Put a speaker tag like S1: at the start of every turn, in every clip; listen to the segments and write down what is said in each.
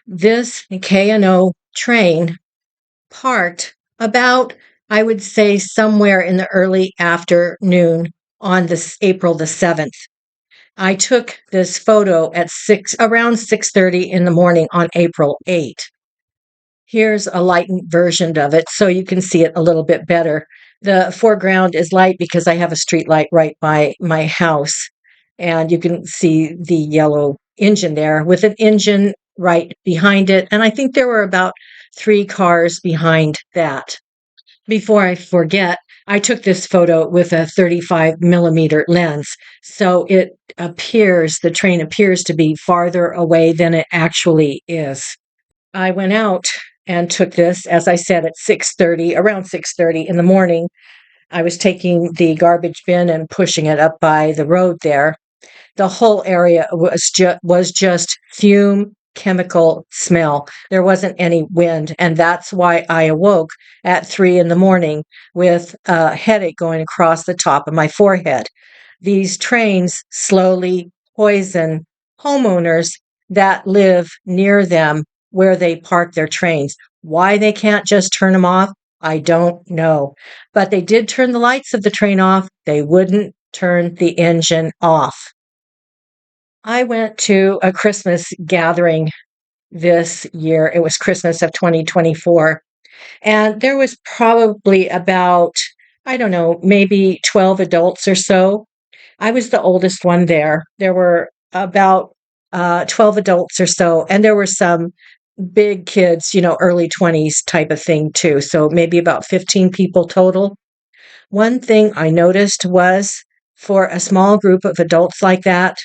S1: This K&O train parked about, I would say, somewhere in the early afternoon on this April the 7th. I took this photo at around 6:30 in the morning on April 8th. Here's a lightened version of it so you can see it a little bit better. The foreground is light because I have a street light right by my house, and you can see the yellow engine there with an engine right behind it. And I think there were about 3 cars behind that. Before I forget, I took this photo with a 35 millimeter lens. So the train appears to be farther away than it actually is. I went out and took this, as I said, at 6:30, around 6:30 in the morning. I was taking the garbage bin and pushing it up by the road there. The whole area was just fume chemical smell. There wasn't any wind, and that's why I awoke at 3 in the morning with a headache going across the top of my forehead. These trains slowly poison homeowners that live near them where they park their trains. Why they can't just turn them off, I don't know. But they did turn the lights of the train off. They wouldn't turn the engine off. I went to a Christmas gathering this year. It was Christmas of 2024. And there was probably about, I don't know, maybe 12 adults or so. I was the oldest one there. There were about 12 adults or so, and there were some big kids, early 20s type of thing too. So maybe about 15 people total. One thing I noticed was for a small group of adults like that,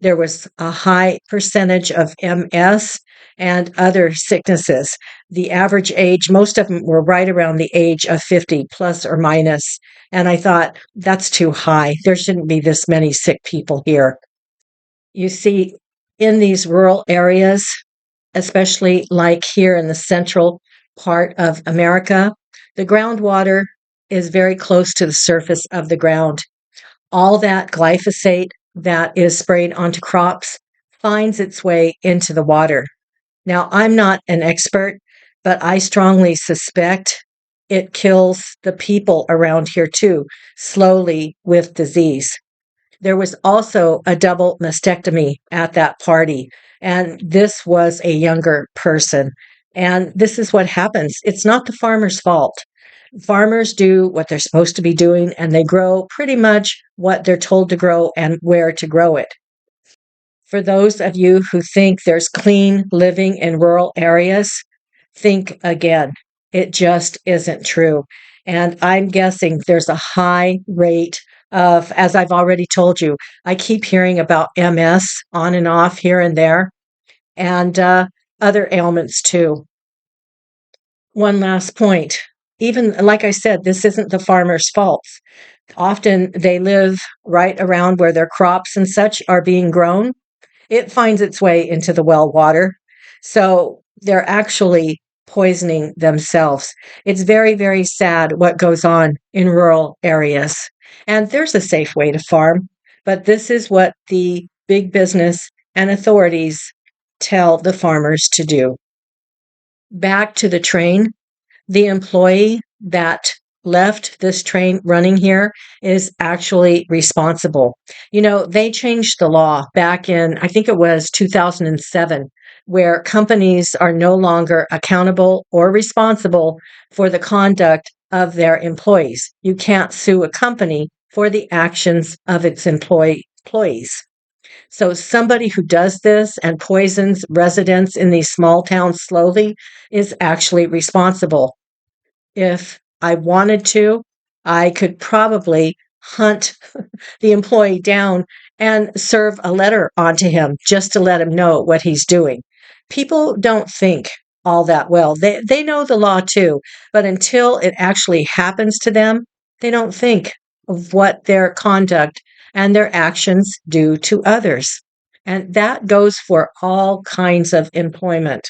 S1: there was a high percentage of MS and other sicknesses. The average age, most of them were right around the age of 50, plus or minus. And I thought, that's too high. There shouldn't be this many sick people here. You see, in these rural areas, especially like here in the central part of America, the groundwater is very close to the surface of the ground. All that glyphosate that is sprayed onto crops finds its way into the water. Now, I'm not an expert, but I strongly suspect it kills the people around here too, slowly with disease. There was also a double mastectomy at that party, and this was a younger person. And this is what happens. It's not the farmer's fault. Farmers do what they're supposed to be doing, and they grow pretty much what they're told to grow and where to grow it. For those of you who think there's clean living in rural areas, think again. It just isn't true. And I'm guessing there's a high rate of, as I've already told you, I keep hearing about MS on and off here and there, and other ailments too. One last point. Even like I said, this isn't the farmer's fault. Often they live right around where their crops and such are being grown. It finds its way into the well water. So they're actually poisoning themselves. It's very, very sad what goes on in rural areas. And there's a safe way to farm, but this is what the big business and authorities tell the farmers to do. Back to the train, the employee that left this train running here is actually responsible. They changed the law back in, I think it was 2007, where companies are no longer accountable or responsible for the conduct of their employees. You can't sue a company for the actions of its employees. So somebody who does this and poisons residents in these small towns slowly is actually responsible. If I wanted to, I could probably hunt the employee down and serve a letter onto him just to let him know what he's doing. People don't think all that well. They know the law too, but until it actually happens to them, they don't think of what their conduct and their actions do to others. And that goes for all kinds of employment.